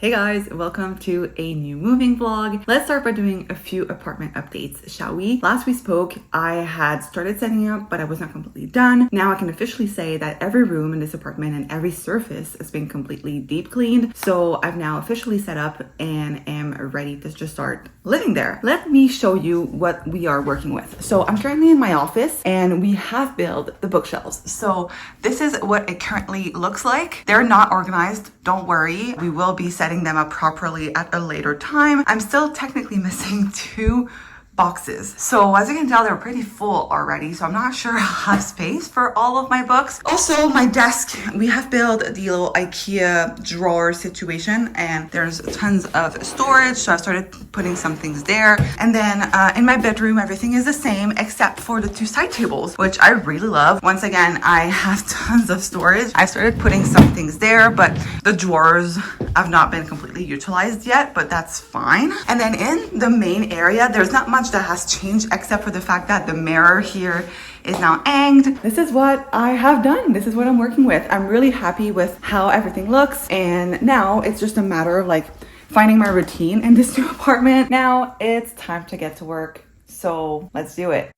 Hey guys, welcome to a new moving vlog. Let's start by doing a few apartment updates, shall we? Last we spoke, I had started setting up, but I was not completely done. Now I can officially say that every room in this apartment and every surface has been completely deep cleaned. So I've now officially set up and am ready to just start living there. Let me show you what we are working with. So I'm currently in my office and we have built the bookshelves. So this is what it currently looks like. They're not organized, don't worry. We will be setting them up properly at a later time. I'm still technically missing two boxes. So as you can tell, they're pretty full already. So I'm not sure I'll have space for all of my books. Also, my desk, we have built the little IKEA drawer situation and there's tons of storage. So I started putting some things there. And then in my bedroom, everything is the same except for the two side tables, which I really love. Once again, I have tons of storage. I started putting some things there, but the drawers have not been completely utilized yet, but that's fine. And then in the main area, there's not much that has changed except for the fact that the mirror here is now hanged. This is what I have done. This is what I'm working with. I'm really happy with how everything looks. And now it's just a matter of like finding my routine in this new apartment. Now it's time to get to work. So let's do it.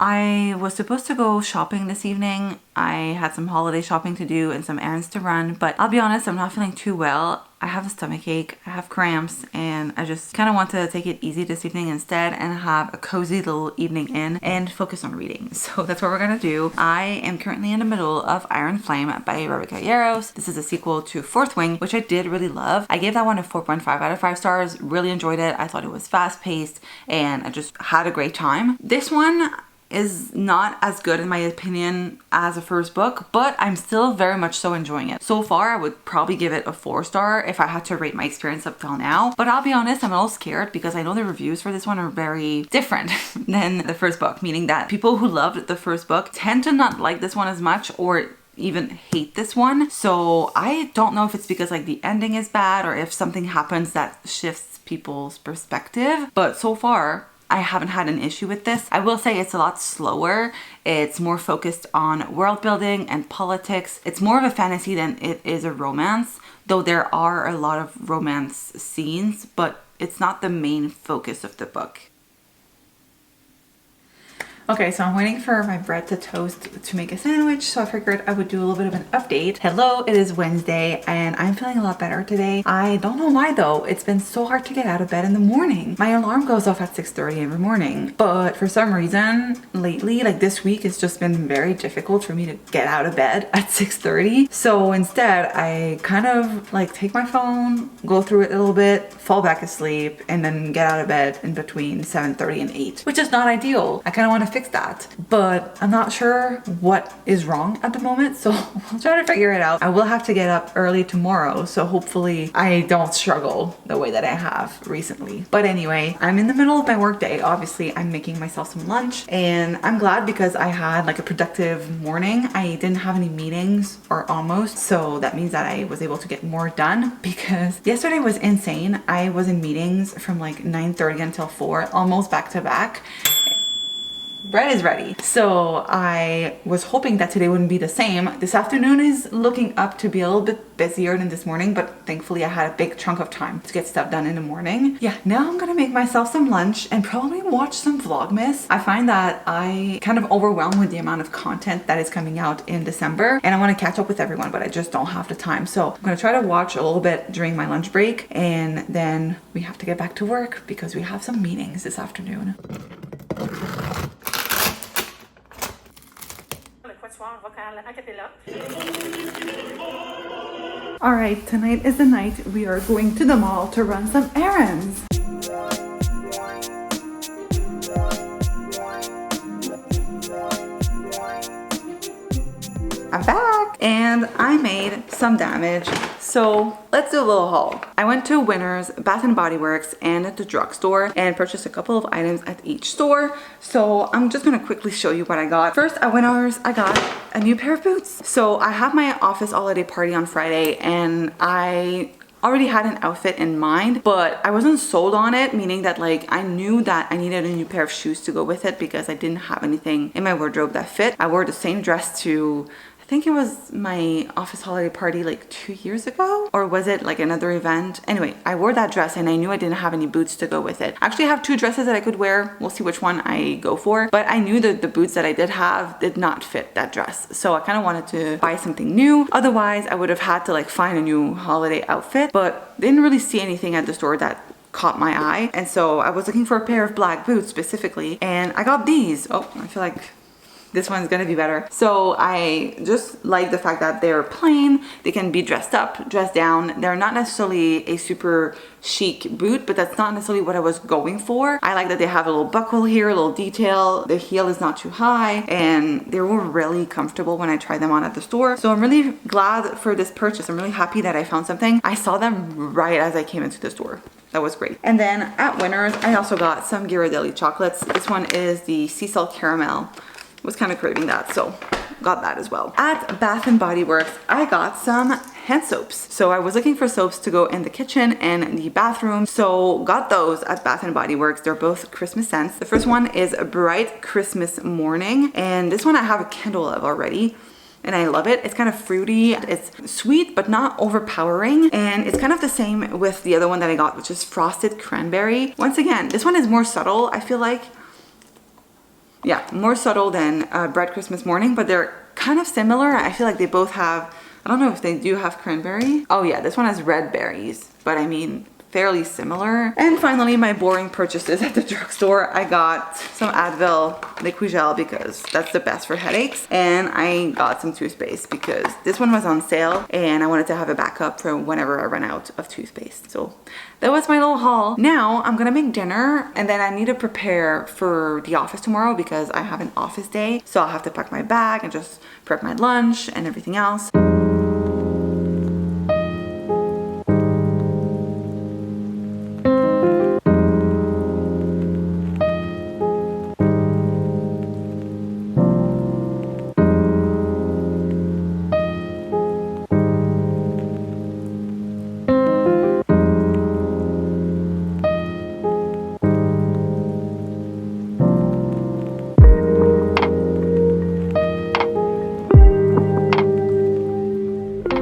I was supposed to go shopping this evening. I had some holiday shopping to do and some errands to run, but I'll be honest, I'm not feeling too well. I have a stomach ache, I have cramps, and I just kind of want to take it easy this evening instead and have a cozy little evening in and focus on reading. So that's what we're gonna do. I am currently in the middle of Iron Flame by Rebecca Yarros. This is a sequel to Fourth Wing, which I did really love. I gave that one a 4.5 out of 5 stars, really enjoyed it. I thought it was fast paced and I just had a great time. This one is not as good in my opinion as the first book, but I'm still very much so enjoying it. So far, I would probably give it a 4-star if I had to rate my experience up till now. But I'll be honest, I'm a little scared because I know the reviews for this one are very different than the first book, meaning that people who loved the first book tend to not like this one as much or even hate this one. So I don't know if it's because like the ending is bad or if something happens that shifts people's perspective. But so far, I haven't had an issue with this. I will say it's a lot slower. It's more focused on world building and politics. It's more of a fantasy than it is a romance, though there are a lot of romance scenes, but it's not the main focus of the book. Okay, so I'm waiting for my bread to toast to make a sandwich, so I figured I would do a little bit of an update. Hello, it is Wednesday and I'm feeling a lot better today. I don't know why though, it's been so hard to get out of bed in the morning. My alarm goes off at 6:30 every morning, but for some reason lately, like this week, it's just been very difficult for me to get out of bed at 6:30. So instead, I kind of like take my phone, go through it a little bit, fall back asleep, and then get out of bed in between 7:30 and 8, which is not ideal. I kind of want to fix that, but I'm not sure what is wrong at the moment, so I'll try to figure it out. I will have to get up early tomorrow, so hopefully I don't struggle the way that I have recently. But anyway, I'm in the middle of my work day. Obviously, I'm making myself some lunch, and I'm glad because I had like a productive morning. I didn't have any meetings, or almost, so that means that I was able to get more done because yesterday was insane. I was in meetings from like 9:30 until 4, almost back to back. Bread is ready. So I was hoping that today wouldn't be the same. This afternoon is looking up to be a little bit busier than this morning, but thankfully I had a big chunk of time to get stuff done in the morning. Yeah, now I'm gonna make myself some lunch and probably watch some Vlogmas. I find that I kind of overwhelmed with the amount of content that is coming out in December and I want to catch up with everyone, but I just don't have the time. So I'm gonna try to watch a little bit during my lunch break and then we have to get back to work because we have some meetings this afternoon. All right, tonight is the night we are going to the mall to run some errands. I'm back and I made some damage. So let's do a little haul. I went to Winners, Bath and Body Works, and at the drugstore and purchased a couple of items at each store. So I'm just gonna quickly show you what I got. First, at Winners, I got a new pair of boots. So I have my office holiday party on Friday, and I already had an outfit in mind, but I wasn't sold on it, meaning that like I knew that I needed a new pair of shoes to go with it because I didn't have anything in my wardrobe that fit. I wore the same dress to, I think it was my office holiday party like 2 years ago, or was it like another event? Anyway, I wore that dress and I knew I didn't have any boots to go with it. Actually, I have 2 dresses that I could wear. We'll see which one I go for, but I knew that the boots that I did have did not fit that dress. So I kind of wanted to buy something new. Otherwise, I would have had to like find a new holiday outfit, but didn't really see anything at the store that caught my eye. And so I was looking for a pair of black boots specifically, and I got these. Oh, I feel like this one's gonna be better. So I just like the fact that they're plain. They can be dressed up, dressed down. They're not necessarily a super chic boot, but that's not necessarily what I was going for. I like that they have a little buckle here, a little detail. The heel is not too high, and they were really comfortable when I tried them on at the store. So I'm really glad for this purchase. I'm really happy that I found something. I saw them right as I came into the store. That was great. And then at Winners, I also got some Ghirardelli chocolates. This one is the sea salt caramel. Was kind of craving that, so got that as well. At Bath and Body Works, I got some hand soaps. So I was looking for soaps to go in the kitchen and the bathroom, so got those at Bath and Body Works. They're both Christmas scents. The first one is a Bright Christmas Morning, and this one I have a candle of already, and I love it. It's kind of fruity. It's sweet, but not overpowering. And it's kind of the same with the other one that I got, which is Frosted Cranberry. Once again, this one is more subtle, I feel like. Yeah, more subtle than Bright Christmas Morning, but they're kind of similar. I feel like they both have, I don't know if they do have cranberry. Oh yeah, this one has red berries, but I mean, fairly similar. And finally, my boring purchases at the drugstore. I got some Advil liquid gel because that's the best for headaches. And I got some toothpaste because this one was on sale and I wanted to have a backup for whenever I run out of toothpaste. So that was my little haul. Now I'm gonna make dinner, and then I need to prepare for the office tomorrow because I have an office day. So I'll have to pack my bag and just prep my lunch and everything else.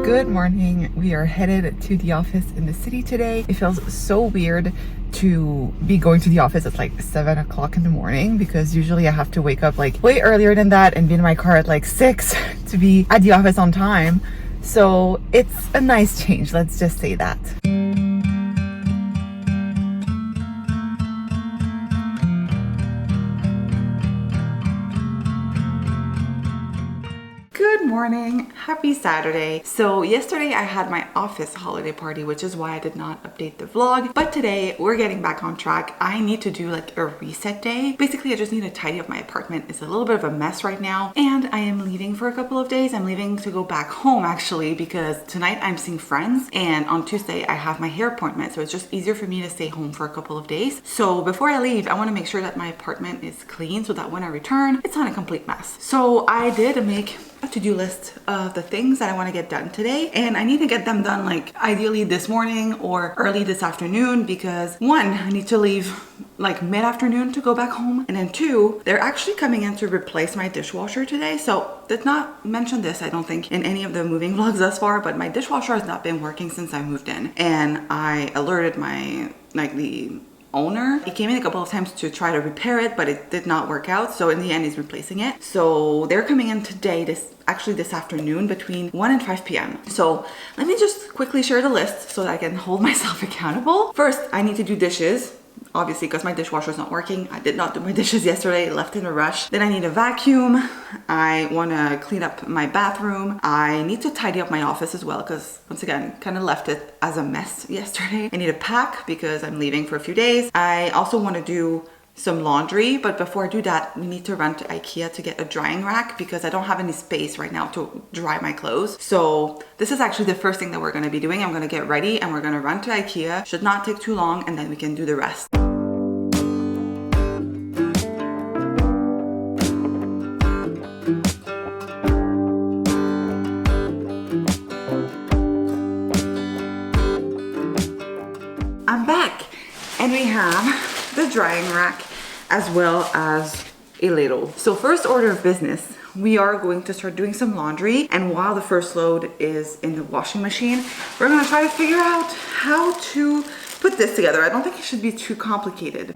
Good morning. We are headed to the office in the city today. It feels so weird to be going to the office at like 7 o'clock in the morning because usually I have to wake up like way earlier than that and be in my car at like 6 to be at the office on time. So it's a nice change, let's just say that. Good morning, happy Saturday. So yesterday I had my office holiday party, which is why I did not update the vlog, but today we're getting back on track. I need to do like a reset day. Basically, I just need to tidy up my apartment. It's a little bit of a mess right now, and I am leaving for a couple of days. I'm leaving to go back home actually because tonight I'm seeing friends, and on Tuesday I have my hair appointment, so it's just easier for me to stay home for a couple of days. So before I leave, I want to make sure that my apartment is clean so that when I return, it's not a complete mess. So I did make a to-do list of the things that I want to get done today, and I need to get them done like ideally this morning or early this afternoon because one, I need to leave like mid-afternoon to go back home, and then two, they're actually coming in to replace my dishwasher today. So did not mention this, I don't think, in any of the moving vlogs thus far, but my dishwasher has not been working since I moved in, and I alerted my the owner. He came in a couple of times to try to repair it, but it did not work out, so in the end he's replacing it. So they're coming in today, this afternoon, between 1 and 5 p.m. So let me just quickly share the list so that I can hold myself accountable. First, I need to do dishes, obviously because my dishwasher is not working. I did not do my dishes yesterday, left in a rush. Then I need a vacuum. I want to clean up my bathroom. I need to tidy up my office as well because once again, kind of left it as a mess yesterday. I need to pack because I'm leaving for a few days. I also want to do some laundry, but before I do that, we need to run to IKEA to get a drying rack because I don't have any space right now to dry my clothes. So this is actually the first thing that we're gonna be doing. I'm gonna get ready and we're gonna run to IKEA. Should not take too long, and then we can do the rest. I'm back and we have the drying rack as well as a ladle. So first order of business, we are going to start doing some laundry, and while the first load is in the washing machine, we're gonna try to figure out how to put this together. I don't think it should be too complicated.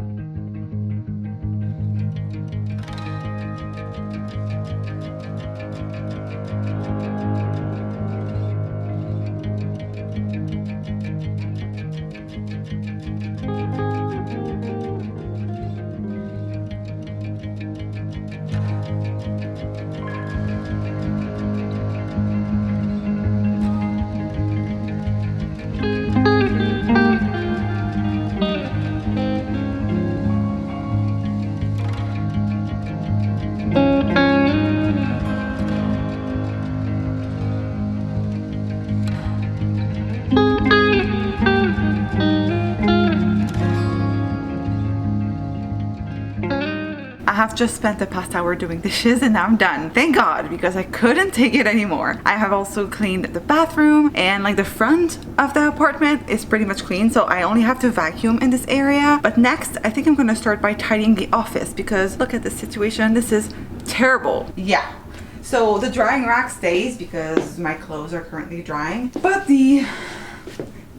I have just spent the past hour doing dishes and now I'm done. Thank God, because I couldn't take it anymore. I have also cleaned the bathroom, and like the front of the apartment is pretty much clean, so I only have to vacuum in this area. But next, I think I'm gonna start by tidying the office because look at this situation. This is terrible. Yeah. So the drying rack stays because my clothes are currently drying, but the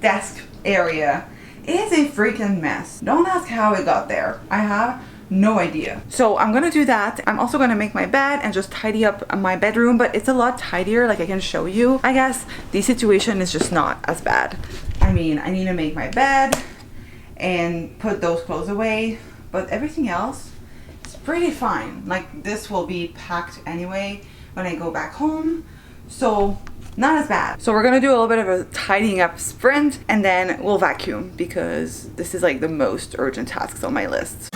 desk area is a freaking mess. Don't ask how it got there. I have no idea. So I'm gonna do that. I'm also gonna make my bed and just tidy up my bedroom, but it's a lot tidier, like I can show you. I guess the situation is just not as bad. I mean, I need to make my bed and put those clothes away, but everything else is pretty fine. Like this will be packed anyway when I go back home, so not as bad. So we're gonna do a little bit of a tidying up sprint and then we'll vacuum because this is like the most urgent tasks on my list.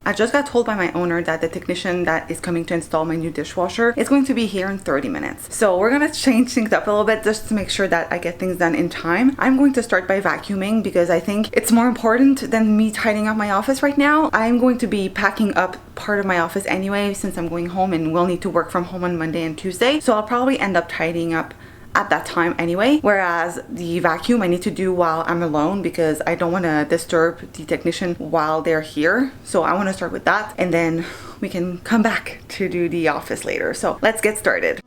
I just got told by my owner that the technician that is coming to install my new dishwasher is going to be here in 30 minutes. So we're gonna change things up a little bit just to make sure that I get things done in time. I'm going to start by vacuuming because I think it's more important than me tidying up my office right now. I'm going to be packing up part of my office anyway since I'm going home and we'll need to work from home on Monday and Tuesday. So I'll probably end up tidying up at that time anyway, whereas the vacuum I need to do while I'm alone because I don't want to disturb the technician while they're here. So I want to start with that and then we can come back to do the office later. So let's get started.